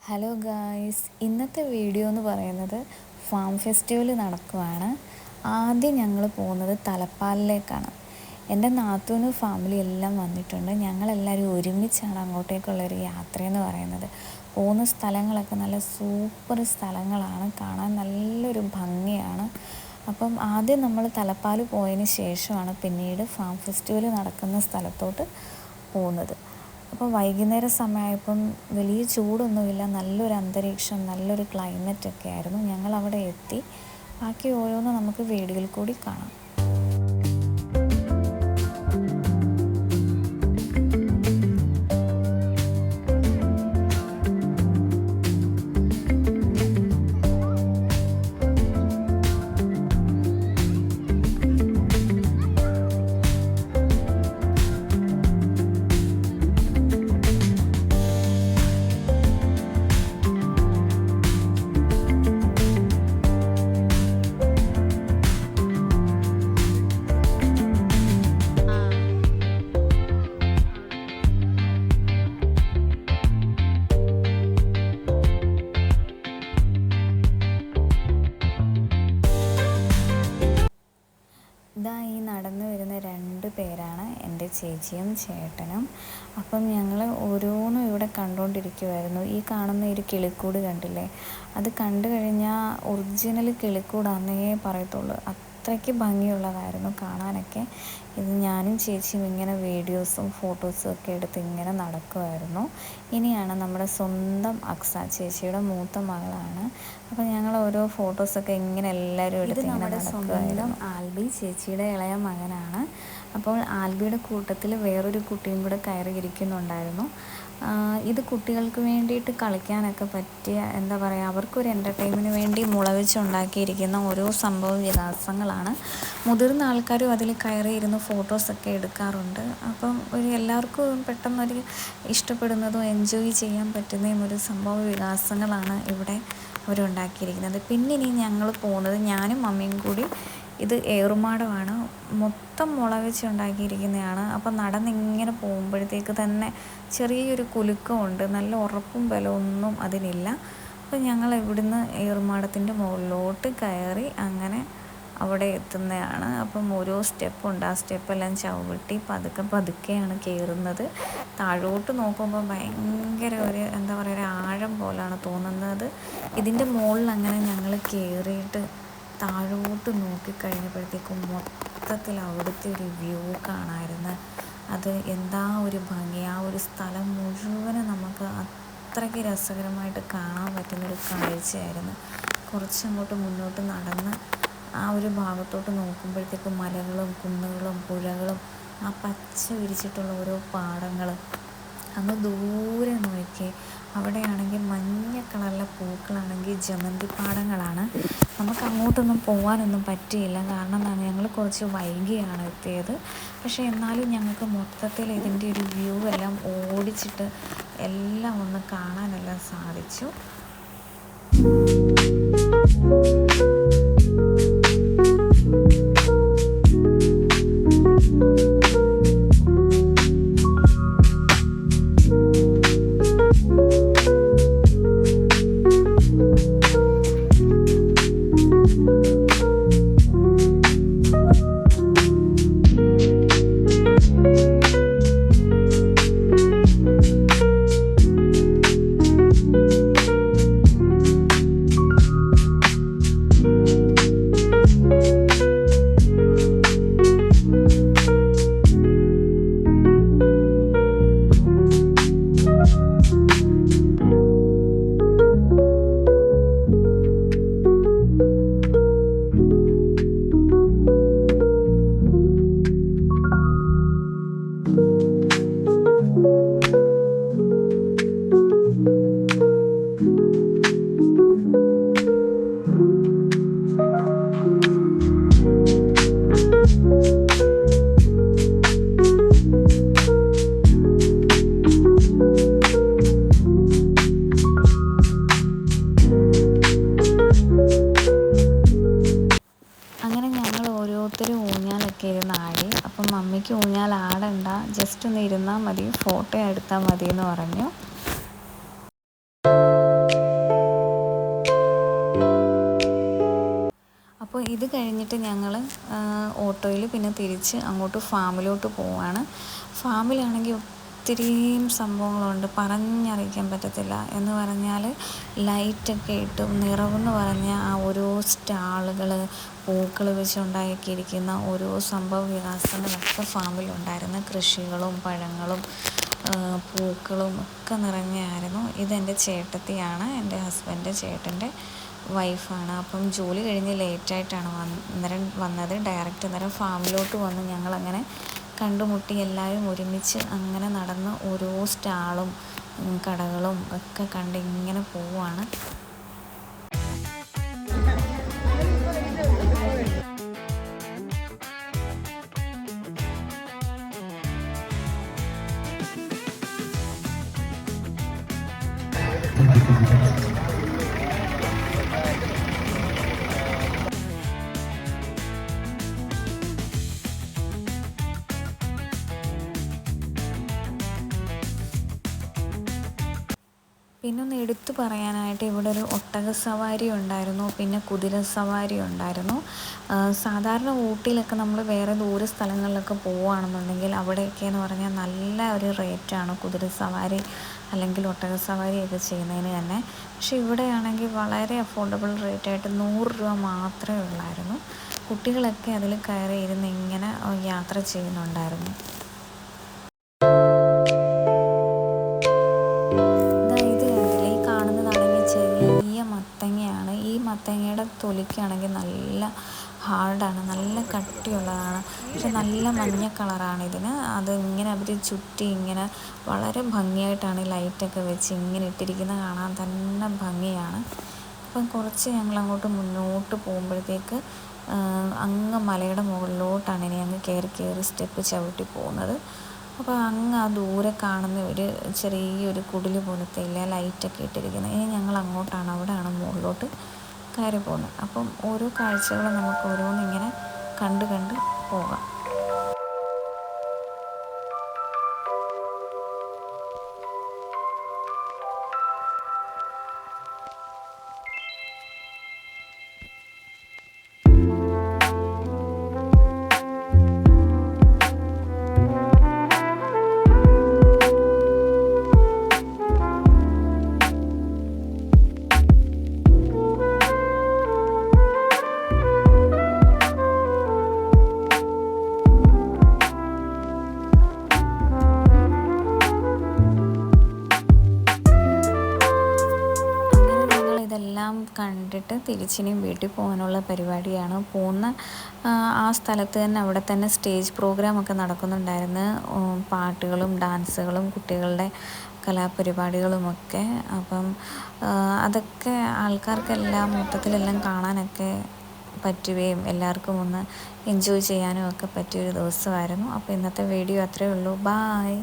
Hello guys, ഇന്നത്തെ video എന്ന് പറയുന്നത് ഫാം ഫെസ്റ്റിവൽ നടക്കുവാണ്. ആദ്യം ഞങ്ങൾ പോകുന്നത് തലപ്പാലിലേക്കാണ്. എൻ്റെ നാത്തൂനും ഫാമിലി എല്ലാം വന്നിട്ടുണ്ട്. ഞങ്ങളെല്ലാവരും ഒരുമിച്ചാണ് അങ്ങോട്ടേക്കുള്ളൊരു യാത്രയെന്ന് പറയുന്നത്. പോകുന്ന സ്ഥലങ്ങളൊക്കെ നല്ല സൂപ്പർ സ്ഥലങ്ങളാണ്, കാണാൻ നല്ലൊരു ഭംഗിയാണ്. അപ്പം ആദ്യം നമ്മൾ തലപ്പാൽ പോയതിന് ശേഷമാണ് പിന്നീട് ഫാം ഫെസ്റ്റിവൽ നടക്കുന്ന സ്ഥലത്തോട്ട് പോകുന്നത്. അപ്പോൾ വൈകുന്നേര സമയമായപ്പം വലിയ ചൂടൊന്നുമില്ല, നല്ലൊരു അന്തരീക്ഷം, നല്ലൊരു ക്ലൈമറ്റൊക്കെ ആയിരുന്നു. ഞങ്ങളവിടെ എത്തി. ബാക്കി ഓരോന്ന് നമുക്ക് വീഡിയോയിൽ കൂടി കാണാം. ഇതാ ഈ നടന്നു വരുന്ന 2 പേരാണ് എൻ്റെ ചേച്ചിയും ചേട്ടനും. അപ്പം ഞങ്ങൾ ഓരോന്നും ഇവിടെ കണ്ടുകൊണ്ടിരിക്കുമായിരുന്നു. ഈ കാണുന്ന ഒരു കിളിക്കൂട് കണ്ടില്ലേ, അത് കണ്ടു കഴിഞ്ഞാൽ ഒറിജിനൽ കിളിക്കൂടാന്നേ പറയത്തുള്ളൂ. അത്രയ്ക്ക് ഭംഗിയുള്ളതായിരുന്നു കാണാനൊക്കെ. ഇത് ഞാനും ചേച്ചിയും ഇങ്ങനെ വീഡിയോസും ഫോട്ടോസും ഒക്കെ എടുത്ത് ഇങ്ങനെ നടക്കുമായിരുന്നു. ഇനിയാണ് നമ്മുടെ സ്വന്തം അക്സ, ചേച്ചിയുടെ മൂത്ത മകളാണ്. അപ്പോൾ ഞങ്ങൾ ഓരോ ഫോട്ടോസൊക്കെ ഇങ്ങനെ എല്ലാവരും എടുത്ത് ഇങ്ങനെ നടക്കുമായിരുന്നു. ആൽബി ചേച്ചിയുടെ ഇളയ മകനാണ്. അപ്പോൾ ആൽബിയുടെ കൂട്ടത്തിൽ വേറൊരു കുട്ടിയും കൂടെ കയറിയിരിക്കുന്നുണ്ടായിരുന്നു. ഇത് കുട്ടികൾക്ക് വേണ്ടിയിട്ട് കളിക്കാനൊക്കെ പറ്റിയ, എന്താ പറയുക, അവർക്കൊരു എൻ്റർടൈൻമെൻറ്റിന് വേണ്ടി മുളവെച്ചുണ്ടാക്കിയിരിക്കുന്ന ഓരോ സംഭവ വികാസങ്ങളാണ്. മുതിർന്ന ആൾക്കാരും അതിൽ കയറിയിരുന്ന് ഫോട്ടോസൊക്കെ എടുക്കാറുണ്ട്. അപ്പം എല്ലാവർക്കും പെട്ടെന്നൊരു ഇഷ്ടപ്പെടുന്നതും എൻജോയ് ചെയ്യാൻ പറ്റുന്നതും ഒരു സംഭവ വികാസങ്ങളാണ് ഇവിടെ അവരുണ്ടാക്കിയിരിക്കുന്നത്. പിന്നെ ഇനി ഞങ്ങൾ പോകുന്നത്, ഞാനും മമ്മിയും കൂടി, ഇത് ഏറുമാടമാണ്. മൊത്തം മുള വെച്ച് ഉണ്ടാക്കിയിരിക്കുന്നതാണ്. അപ്പം നടന്നിങ്ങനെ പോകുമ്പോഴത്തേക്ക് തന്നെ ചെറിയൊരു കുലുക്കമുണ്ട്. നല്ല ഉറപ്പും ബലമൊന്നും അതിനില്ല. അപ്പം ഞങ്ങൾ ഇവിടുന്ന് ഏറുമാടത്തിൻ്റെ മുകളിലോട്ട് കയറി അങ്ങനെ അവിടെ എത്തുന്നതാണ്. അപ്പം ഓരോ സ്റ്റെപ്പുണ്ട്, ആ സ്റ്റെപ്പെല്ലാം ചവിട്ടി പതുക്കെയാണ് കയറുന്നത്. താഴോട്ട് നോക്കുമ്പോൾ ഭയങ്കര ഒരു, എന്താ പറയുക, ഒരു ആഴം പോലാണ് തോന്നുന്നത്. ഇതിൻ്റെ മുകളിൽ അങ്ങനെ ഞങ്ങൾ കയറിയിട്ട് താഴോട്ട് നോക്കിക്കഴിഞ്ഞപ്പോഴത്തേക്കും മൊത്തത്തിൽ അവിടുത്തെ ഒരു വ്യൂ കാണാമായിരുന്നു. അത് എന്താ ഒരു ഭംഗി! ആ ഒരു സ്ഥലം മുഴുവനും നമുക്ക് അത്രയ്ക്ക് രസകരമായിട്ട് കാണാൻ പറ്റുന്നൊരു കാഴ്ചയായിരുന്നു. കുറച്ചങ്ങോട്ട് മുന്നോട്ട് നടന്ന് ആ ഒരു ഭാഗത്തോട്ട് നോക്കുമ്പോഴത്തേക്കും മലകളും കുന്നുകളും പുഴകളും ആ പച്ച വിരിച്ചിട്ടുള്ള ഓരോ പാടങ്ങൾ, അങ്ങ് ദൂരെ നോക്കി അവിടെയാണെങ്കിൽ മഞ്ഞ കളറിലെ പൂക്കളാണെങ്കിൽ ജമന്തി പാടങ്ങളാണ്. നമുക്ക് അങ്ങോട്ടൊന്നും പോകാനൊന്നും പറ്റിയില്ല, കാരണം ഞങ്ങൾ കുറച്ച് വൈകിയാണ് എത്തിയത്. പക്ഷേ എന്നാലും ഞങ്ങൾക്ക് മൊത്തത്തിൽ ഇതിൻ്റെ ഒരു വ്യൂ എല്ലാം ഓടിച്ചിട്ട് എല്ലാം ഒന്ന് കാണാനെല്ലാം സാധിച്ചു. ഓരോരുത്തരും ഊഞ്ഞാലൊക്കെ ഇരുന്ന് ആടി. അപ്പം മമ്മിക്ക് ഊഞ്ഞാൽ ആടണ്ട, ജസ്റ്റ് ഒന്ന് ഇരുന്നാൽ മതി, ഫോട്ടോ എടുത്താൽ മതി എന്ന് പറഞ്ഞു. അപ്പോൾ ഇത് കഴിഞ്ഞിട്ട് ഞങ്ങൾ ഓട്ടോയിൽ പിന്നെ തിരിച്ച് അങ്ങോട്ട് ഫാമിലോട്ട് പോവാണ്. ഫാമിലാണെങ്കിൽ ഒത്തിരിയും സംഭവങ്ങളുണ്ട്, പറഞ്ഞറിയിക്കാൻ പറ്റത്തില്ല. എന്ന് പറഞ്ഞാൽ ലൈറ്റൊക്കെ ഇട്ടും നിറവെന്ന് പറഞ്ഞാൽ ആ ഓരോ സ്റ്റാളുകൾ, പൂക്കൾ വെച്ചുണ്ടാക്കിയിരിക്കുന്ന ഓരോ സംഭവ വികാസങ്ങളൊക്കെ ഫാമിലുണ്ടായിരുന്നു. കൃഷികളും പഴങ്ങളും പൂക്കളും ഒക്കെ നിറഞ്ഞായിരുന്നു. ഇതെൻ്റെ ചേട്ടത്തിയാണ്, എൻ്റെ ഹസ്ബൻഡ് ചേട്ടൻ്റെ വൈഫാണ്. അപ്പം ജോലി കഴിഞ്ഞ് ലേറ്റായിട്ടാണ് അന്നേരം വന്നത്. ഡയറക്റ്റ് അന്നേരം ഫാമിലോട്ട് വന്ന് ഞങ്ങളങ്ങനെ കണ്ടുമുട്ടി. എല്ലാവരും ഒരുമിച്ച് അങ്ങനെ നടന്ന് ഓരോ സ്റ്റാളും കടകളും ഒക്കെ കണ്ട് ഇങ്ങനെ പോവുകയാണ്. പിന്നെ ഒന്ന് എടുത്തു പറയാനായിട്ട് ഇവിടെ ഒരു ഒട്ടക സവാരി ഉണ്ടായിരുന്നു, പിന്നെ കുതിര സവാരി ഉണ്ടായിരുന്നു. സാധാരണ ഊട്ടിയിലൊക്കെ നമ്മൾ വേറെ ദൂര സ്ഥലങ്ങളിലൊക്കെ പോവുകയാണെന്നുണ്ടെങ്കിൽ അവിടെയൊക്കെയെന്ന് പറഞ്ഞാൽ നല്ല ഒരു റേറ്റാണ് കുതിര സവാരി അല്ലെങ്കിൽ ഒട്ടക സവാരിയൊക്കെ ചെയ്യുന്നതിന് തന്നെ. പക്ഷേ ഇവിടെയാണെങ്കിൽ വളരെ അഫോർഡബിൾ റേറ്റായിട്ട് 100 രൂപ മാത്രമേ ഉള്ളായിരുന്നു. കുട്ടികളൊക്കെ അതിൽ കയറി ഇരുന്ന് ഇങ്ങനെ യാത്ര ചെയ്യുന്നുണ്ടായിരുന്നു. മത്തങ്ങയുടെ തൊലിക്കാണെങ്കിൽ നല്ല ഹാർഡാണ്, നല്ല കട്ടിയുള്ളതാണ്. പക്ഷെ നല്ല മഞ്ഞ കളറാണ് ഇതിന്. അത് ഇങ്ങനെ അവർ ചുറ്റി ഇങ്ങനെ വളരെ ഭംഗിയായിട്ടാണ് ലൈറ്റൊക്കെ വെച്ച് ഇങ്ങനെ ഇട്ടിരിക്കുന്നത്, കാണാൻ തന്നെ ഭംഗിയാണ്. അപ്പം കുറച്ച് ഞങ്ങൾ അങ്ങോട്ട് മുന്നോട്ട് പോകുമ്പോഴത്തേക്ക് അങ്ങ് മലയുടെ മുകളിലോട്ടാണ് ഇനി അങ്ങ് കയറി സ്റ്റെപ്പ് ചവിട്ടി പോകുന്നത്. അപ്പോൾ അങ്ങ് ആ ദൂരെ കാണുന്ന ഒരു ചെറിയൊരു കുടിൽ പോലത്തെ ഇല്ല ലൈറ്റൊക്കെ ഇട്ടിരിക്കുന്നത്. ഇനി ഞങ്ങൾ അങ്ങോട്ടാണ്, അവിടെയാണ് മുകളിലോട്ട് കയറി പോകുന്നത്. അപ്പം ഓരോ കാഴ്ചകളും നമുക്ക് ഓരോന്നിങ്ങനെ കണ്ട് പോകാം. എല്ലാം കണ്ടിട്ട് തിരിച്ചിനിയും വീട്ടിൽ പോകാനുള്ള പരിപാടിയാണ്. പോകുന്ന ആ സ്ഥലത്ത് തന്നെ അവിടെ തന്നെ സ്റ്റേജ് പ്രോഗ്രാമൊക്കെ നടക്കുന്നുണ്ടായിരുന്നു. പാട്ടുകളും ഡാൻസുകളും കുട്ടികളുടെ കലാപരിപാടികളുമൊക്കെ. അപ്പം അതൊക്കെ ആൾക്കാർക്കെല്ലാം മൊത്തത്തിലെല്ലാം കാണാനൊക്കെ പറ്റുകയും എല്ലാവർക്കും ഒന്ന് എൻജോയ് ചെയ്യാനും ഒക്കെ പറ്റിയൊരു ദിവസമായിരുന്നു. അപ്പോൾ ഇന്നത്തെ വീഡിയോ അത്രയേ ഉള്ളൂ. ബായ്.